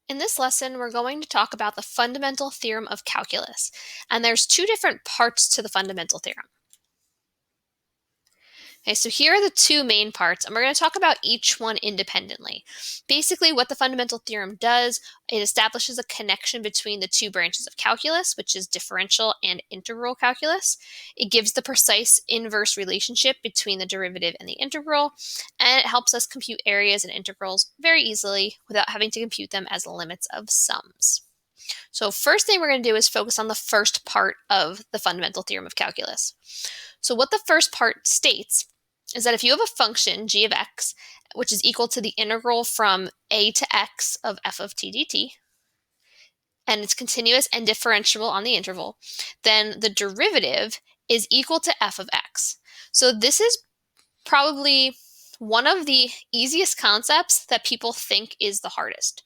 In this lesson, we're going to talk about the fundamental theorem of calculus, and there's two different parts to the fundamental theorem. Okay, so here are the two main parts, and we're going to talk about each one independently. Basically, what the fundamental theorem does, it establishes a connection between the two branches of calculus, which is differential and integral calculus. It gives the precise inverse relationship between the derivative and the integral, and it helps us compute areas and integrals very easily without having to compute them as limits of sums. So first thing we're going to do is focus on the first part of the fundamental theorem of calculus. So what the first part states is that if you have a function, g of x, which is equal to the integral from a to x of f of t dt, and it's continuous and differentiable on the interval, then the derivative is equal to f of x. So this is probably one of the easiest concepts that people think is the hardest.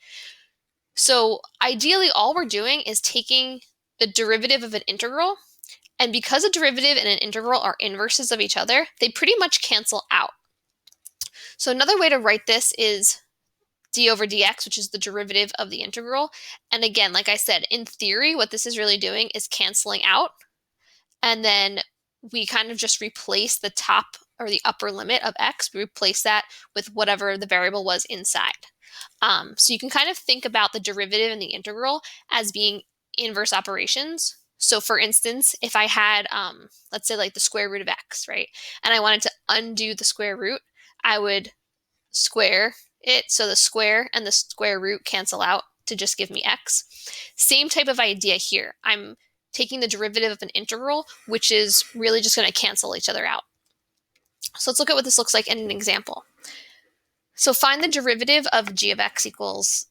So ideally, all we're doing is taking the derivative of an integral, and because a derivative and an integral are inverses of each other, they pretty much cancel out. So another way to write this is d over dx, which is the derivative of the integral. And again, like I said, in theory, what this is really doing is canceling out, and then we kind of just replace the top or the upper limit of x, we replace that with whatever the variable was inside. So you can kind of think about the derivative and the integral as being inverse operations. So for instance, if I had, let's say like the square root of x, right? And I wanted to undo the square root, I would square it. So the square and the square root cancel out to just give me x. Same type of idea here. I'm taking the derivative of an integral, which is really just going to cancel each other out. So let's look at what this looks like in an example. So find the derivative of g of x equals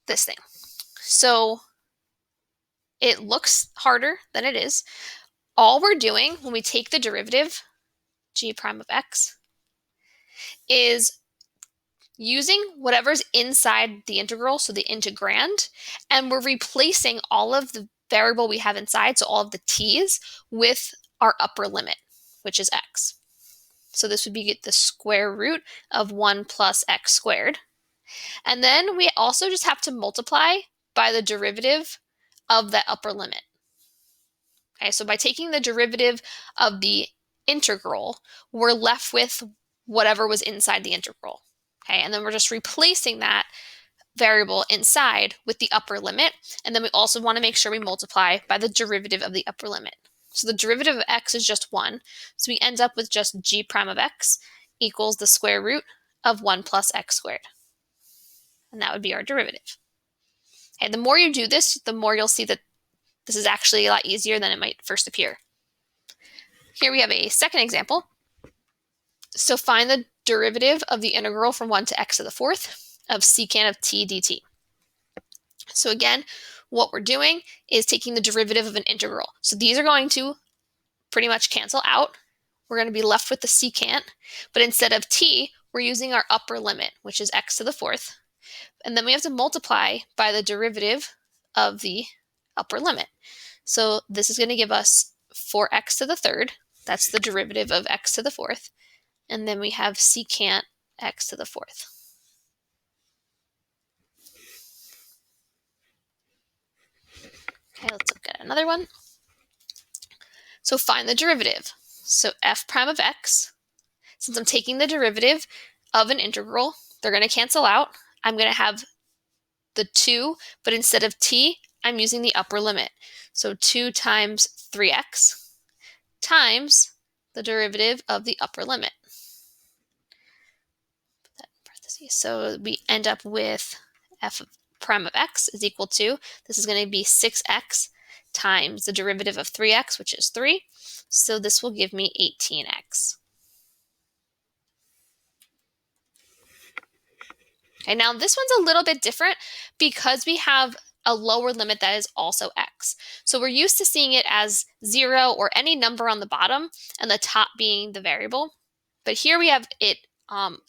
this thing. So it looks harder than it is. All we're doing when we take the derivative, g prime of x, is using whatever's inside the integral, so the integrand, and we're replacing all of the variable we have inside, so all of the t's, with our upper limit, which is x. So this would be the square root of 1 plus x squared. And then we also just have to multiply by the derivative of that upper limit. Okay, so by taking the derivative of the integral, we're left with whatever was inside the integral. Okay, and then we're just replacing that variable inside with the upper limit, and then we also want to make sure we multiply by the derivative of the upper limit. So the derivative of x is just 1, so we end up with just g prime of x equals the square root of 1 plus x squared. And that would be our derivative. Okay, the more you do this, the more you'll see that this is actually a lot easier than it might first appear. Here we have a second example. So find the derivative of the integral from 1 to x to the fourth of secant of t dt. So again, what we're doing is taking the derivative of an integral. So these are going to pretty much cancel out. We're going to be left with the secant, but instead of t, we're using our upper limit, which is x to the fourth. And then we have to multiply by the derivative of the upper limit. So this is going to give us 4x to the third. That's the derivative of x to the fourth. And then we have secant x to the fourth. Okay, let's look at another one. So find the derivative. So f prime of x, since I'm taking the derivative of an integral, they're going to cancel out. I'm going to have the 2, but instead of t, I'm using the upper limit. So 2 times 3x times the derivative of the upper limit. Put that in parentheses. So we end up with f prime of x is equal to, this is going to be 6x times the derivative of 3x, which is 3. So this will give me 18x. Okay, now this one's a little bit different because we have a lower limit that is also x. So we're used to seeing it as 0 or any number on the bottom and the top being the variable. But here we have it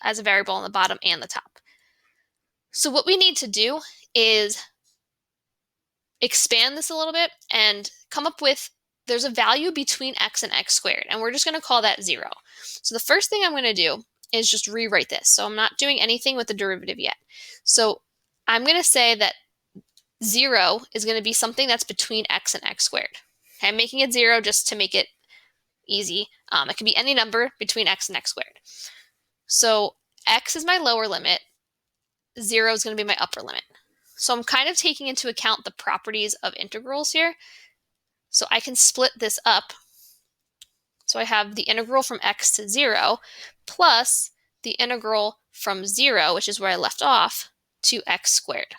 as a variable on the bottom and the top. So what we need to do is expand this a little bit and come up with, there's a value between x and x squared, and we're just going to call that 0. So the first thing I'm going to do is just rewrite this. So I'm not doing anything with the derivative yet. So I'm going to say that 0 is going to be something that's between x and x squared. Okay, I'm making it 0 just to make it easy. It can be any number between x and x squared. So x is my lower limit, 0 is going to be my upper limit. So I'm kind of taking into account the properties of integrals here. So I can split this up. So I have the integral from x to 0 plus the integral from 0, which is where I left off, to x squared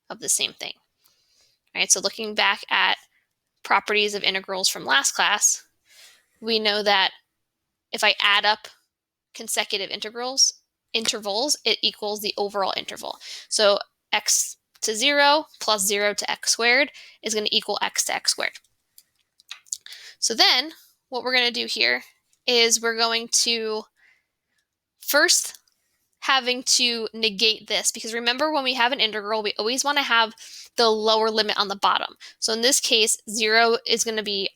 of the same thing. All right, so looking back at properties of integrals from last class, we know that if I add up consecutive intervals, it equals the overall interval. So x to 0 plus 0 to x squared is going to equal x to x squared. So then what we're going to do here is we're going to first having to negate this, because remember when we have an integral, we always want to have the lower limit on the bottom. So in this case, 0 is going to be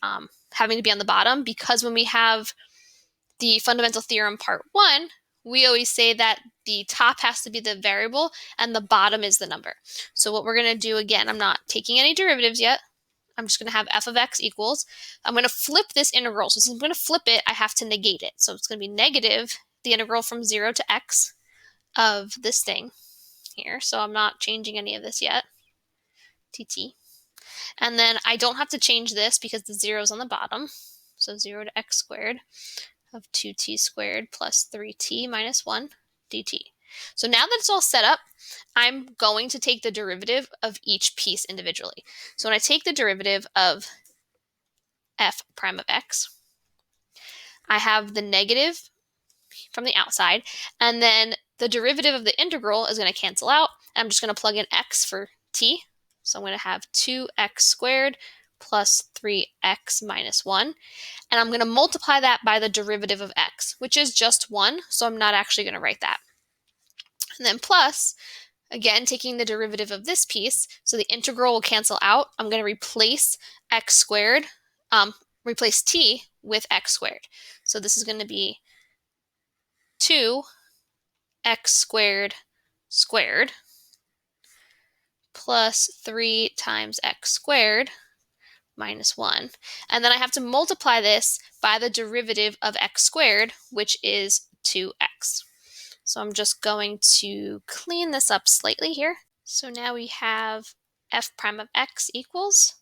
having to be on the bottom, because when we have the fundamental theorem part 1, we always say that the top has to be the variable and the bottom is the number. So what we're going to do, again, I'm not taking any derivatives yet. I'm just going to have f of x equals, I'm going to flip this integral. So since I'm going to flip it, I have to negate it. So it's going to be negative the integral from 0 to x of this thing here. So I'm not changing any of this yet, tt. And then I don't have to change this because the 0 is on the bottom. So 0 to x squared of 2t squared plus 3t minus 1 dt. So now that it's all set up, I'm going to take the derivative of each piece individually. So when I take the derivative of f prime of x, I have the negative from the outside, and then the derivative of the integral is going to cancel out. I'm just going to plug in x for t. So I'm going to have 2x squared plus 3x minus 1. And I'm going to multiply that by the derivative of x, which is just 1. So I'm not actually going to write that. And then plus, again, taking the derivative of this piece, so the integral will cancel out. I'm going to replace x squared, replace t with x squared. So this is going to be 2x squared squared plus 3 times x squared minus 1. And then I have to multiply this by the derivative of x squared, which is 2x. So I'm just going to clean this up slightly here. So now we have f prime of x equals,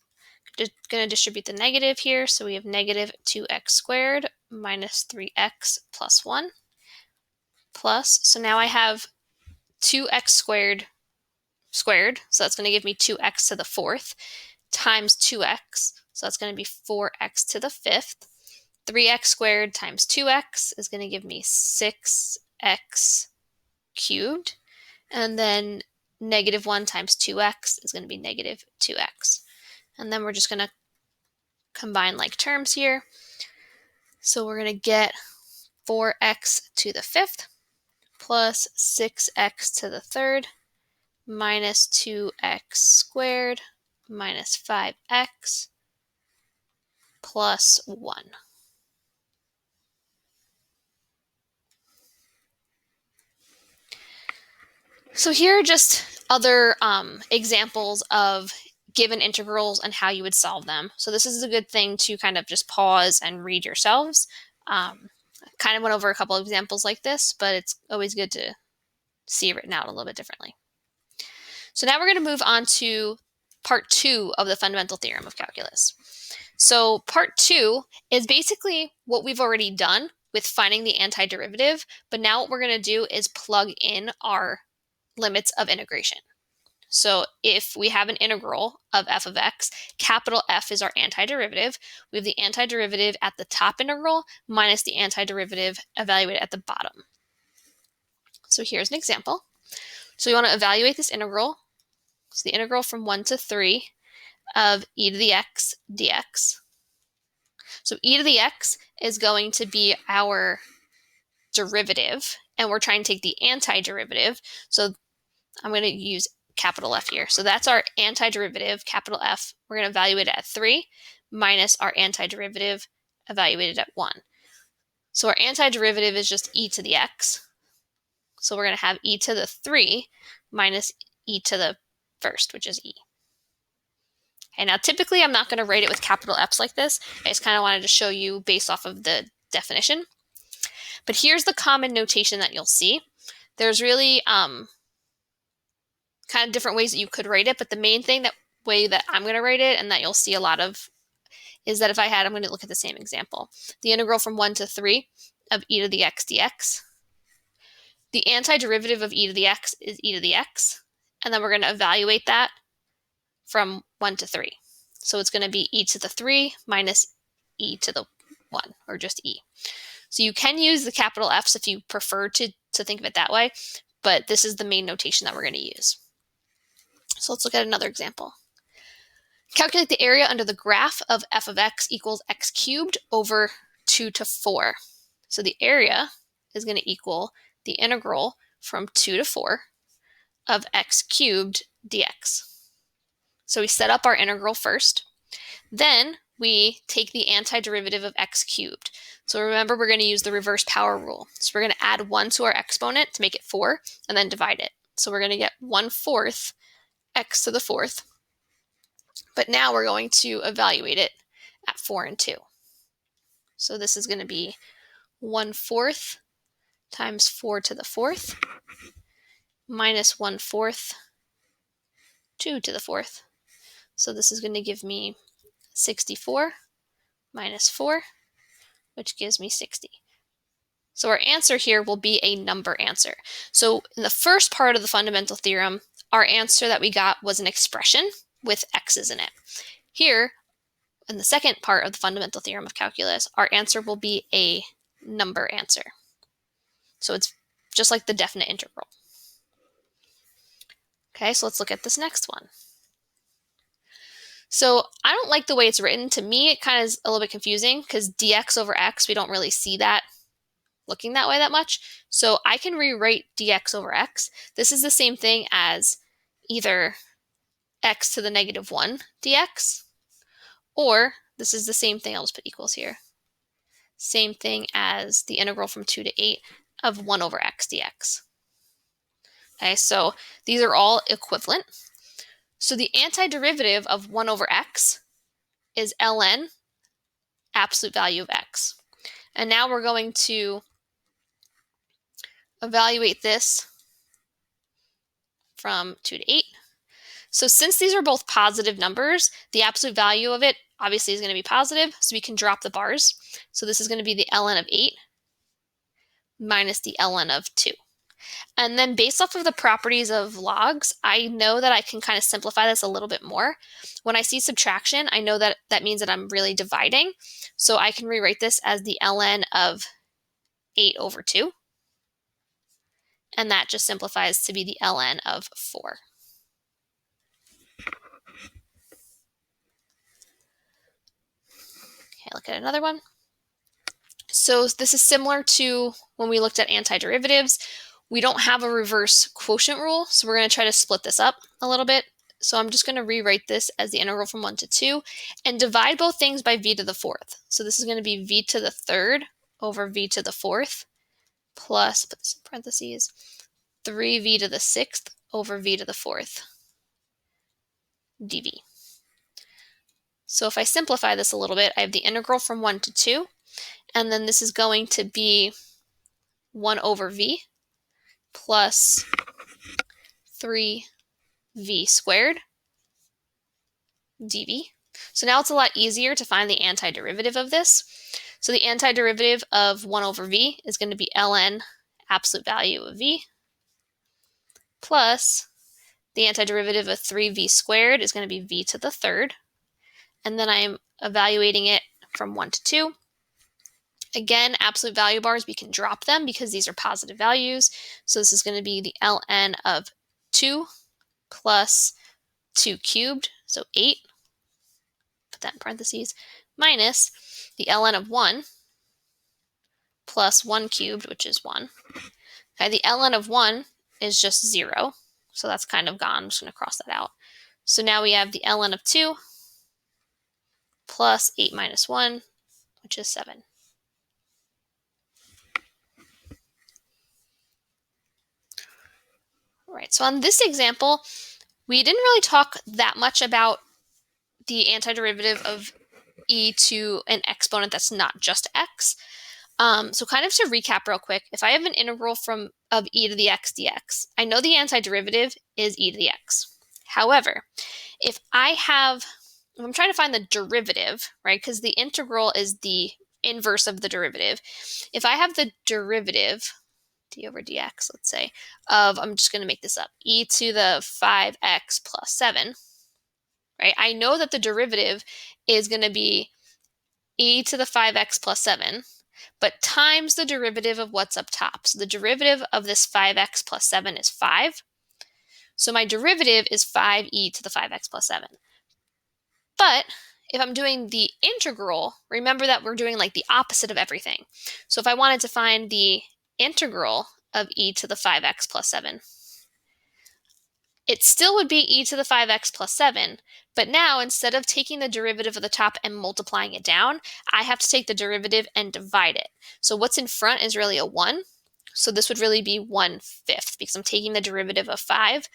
going to distribute the negative here, so we have negative 2x squared minus 3x plus 1 plus, so now I have 2x squared squared, so that's going to give me 2x to the 4th, times 2x, so that's going to be 4x to the 5th. 3x squared times 2x is going to give me 6x cubed. And then negative 1 times 2x is going to be negative 2x. And then we're just going to combine like terms here. So we're going to get 4x to the 5th plus 6x to the 3rd minus 2x squared minus 5x plus 1. So here are just other examples of given integrals and how you would solve them. So this is a good thing to kind of just pause and read yourselves. Kind of went over a couple of examples like this, but it's always good to see it written out a little bit differently. So now we're going to move on to part 2 of the fundamental theorem of calculus. So part 2 is basically what we've already done with finding the antiderivative, but now what we're going to do is plug in our limits of integration. So if we have an integral of f of x, capital F is our antiderivative. We have the antiderivative at the top integral minus the antiderivative evaluated at the bottom. So here's an example. So you want to evaluate this integral. So the integral from 1 to 3 of e to the x dx. So e to the x is going to be our derivative, and we're trying to take the antiderivative. So I'm going to use capital F here. So that's our antiderivative, capital F. We're going to evaluate it at 3 minus our antiderivative evaluated at 1. So our antiderivative is just e to the x. So we're going to have e to the 3 minus e to the first, which is e. Okay, now typically I'm not going to write it with capital F's like this. I just kind of wanted to show you based off of the definition. But here's the common notation that you'll see. There's really kind of different ways that you could write it, but the main way that I'm going to write it and that you'll see a lot of is that I'm going to look at the same example. The integral from 1 to 3 of e to the x dx. The antiderivative of e to the x is e to the x, and then we're going to evaluate that from 1 to 3. So it's going to be e to the 3 minus e to the 1, or just e. So you can use the capital F's if you prefer to think of it that way, but this is the main notation that we're going to use. So let's look at another example. Calculate the area under the graph of f of x equals x cubed over 2 to 4. So the area is going to equal the integral from 2 to 4 of x cubed dx. So we set up our integral first. Then we take the antiderivative of x cubed. So remember, we're going to use the reverse power rule. So we're going to add 1 to our exponent to make it 4, and then divide it. So we're going to get 1/4 x to the 4th. But now we're going to evaluate it at 4 and 2. So this is going to be 1/4 times 4 to the 4th minus 1/4 2 to the 4th. So this is going to give me 64 minus 4, which gives me 60. So our answer here will be a number answer. So in the first part of the fundamental theorem, our answer that we got was an expression with x's in it. Here, in the second part of the fundamental theorem of calculus, our answer will be a number answer. So it's just like the definite integral. Okay, so let's look at this next one. So I don't like the way it's written. To me, it kind of is a little bit confusing because dx over x, we don't really see that looking that way that much. So I can rewrite dx over x. This is the same thing as either x to the -1 dx, or this is the same thing, I'll just put equals here. Same thing as the integral from 2 to 8 of 1 over x dx. Okay, so these are all equivalent. So the antiderivative of 1 over x is ln absolute value of x. And now we're going to evaluate this from 2 to 8. So since these are both positive numbers, the absolute value of it obviously is going to be positive, so we can drop the bars. So this is going to be the ln of 8 minus the ln of 2. And then based off of the properties of logs, I know that I can kind of simplify this a little bit more. When I see subtraction, I know that that means that I'm really dividing. So I can rewrite this as the ln of 8 over 2. And that just simplifies to be the ln of 4. Okay, look at another one. So this is similar to when we looked at antiderivatives. We don't have a reverse quotient rule, so we're going to try to split this up a little bit. So I'm just going to rewrite this as the integral from 1 to 2 and divide both things by v to the 4th. So this is going to be v to the 3rd over v to the 4th plus, put this in parentheses, 3v to the 6th over v to the 4th dv. So if I simplify this a little bit, I have the integral from 1 to 2, and then this is going to be 1 over v plus 3v squared dv. So now it's a lot easier to find the antiderivative of this. So the antiderivative of 1 over v is going to be ln absolute value of v plus the antiderivative of 3v squared is going to be v to the 3rd. And then I'm evaluating it from 1 to 2. Again, absolute value bars, we can drop them because these are positive values. So this is going to be the ln of 2 plus 2 cubed, so 8, put that in parentheses, minus the ln of 1 plus 1 cubed, which is 1. Okay, the ln of 1 is just 0, so that's kind of gone. I'm just going to cross that out. So now we have the ln of 2 plus 8 minus 1, which is 7. All right, so on this example, We didn't really talk that much about the antiderivative of e to an exponent that's not just x. So kind of to recap real quick, if I have an integral of e to the x dx, I know the antiderivative is e to the x. However, if I'm trying to find the derivative, right, because the integral is the inverse of the derivative. If I have the derivative, d over dx, let's say, I'm just going to make this up, e to the 5x plus 7, right, I know that the derivative is going to be e to the 5x plus 7, but times the derivative of what's up top. So the derivative of this 5x plus 7 is 5. So my derivative is 5e to the 5x plus 7. But if I'm doing the integral, remember that we're doing like the opposite of everything. So if I wanted to find the integral of e to the 5x plus 7, it still would be e to the 5x plus 7, but now instead of taking the derivative of the top and multiplying it down, I have to take the derivative and divide it. So what's in front is really a 1. So this would really be 1/5 because I'm taking the derivative of 5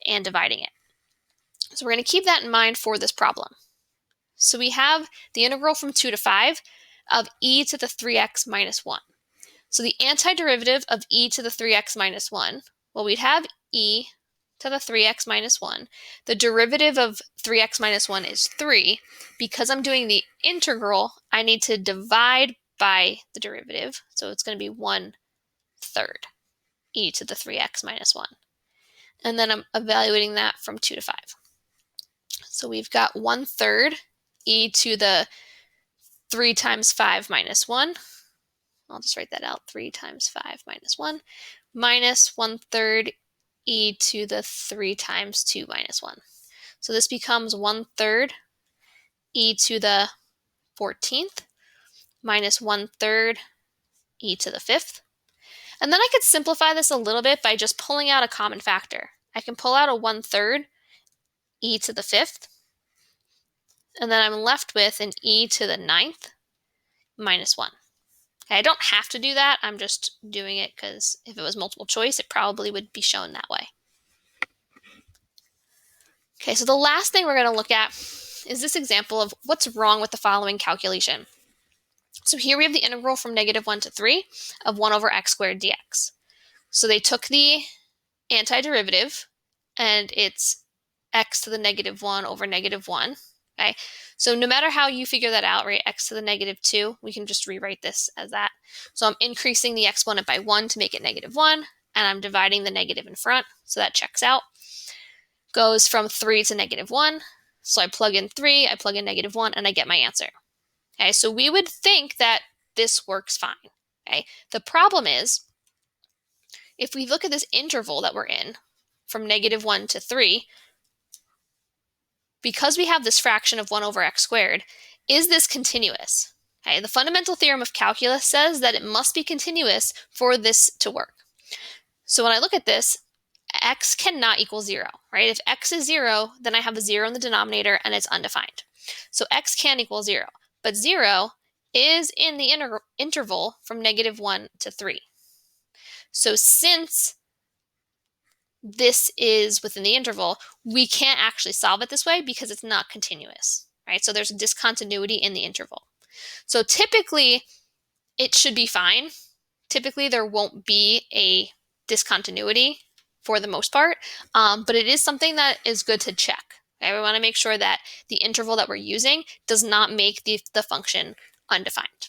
and dividing it. So we're going to keep that in mind for this problem. So we have the integral from 2 to 5 of e to the 3x minus 1. So the antiderivative of e to the 3x minus 1, well, we'd have e to the 3x minus 1. The derivative of 3x minus 1 is 3. Because I'm doing the integral, I need to divide by the derivative. So it's going to be 1/3 e to the 3x minus 1. And then I'm evaluating that from 2 to 5. So we've got 1/3 e to the 3 times 5 minus 1. I'll just write that out, 3 times 5 minus 1, minus 1/3 e to the 3 times 2 minus 1. So this becomes 1/3 e to the 14th minus 1/3 e to the 5th. And then I could simplify this a little bit by just pulling out a common factor. I can pull out a 1/3 e to the 5th, and then I'm left with an e to the 9th minus 1. Okay, I don't have to do that. I'm just doing it because if it was multiple choice, it probably would be shown that way. Okay, so the last thing we're going to look at is this example of what's wrong with the following calculation. So here we have the integral from -1 to 3 of 1 over x squared dx. So they took the antiderivative, and it's x to the -1 over -1. Okay, so no matter how you figure that out, right, x to the -2, we can just rewrite this as that. So I'm increasing the exponent by 1 to make it -1, and I'm dividing the negative in front, so that checks out. Goes from 3 to -1, so I plug in 3, I plug in -1, and I get my answer. Okay, so we would think that this works fine. Okay, the problem is, if we look at this interval that we're in, from -1 to 3, because we have this fraction of 1 over x squared, is this continuous? Okay, the fundamental theorem of calculus says that it must be continuous for this to work. So when I look at this, x cannot equal 0, right? If x is 0, then I have a 0 in the denominator and it's undefined. So x can equal 0, but 0 is in the interval from -1 to 3. So since this is within the interval, we can't actually solve it this way because it's not continuous, right? So there's a discontinuity in the interval. So typically, it should be fine. Typically, there won't be a discontinuity for the most part, but it is something that is good to check. Okay? We want to make sure that the interval that we're using does not make the function undefined.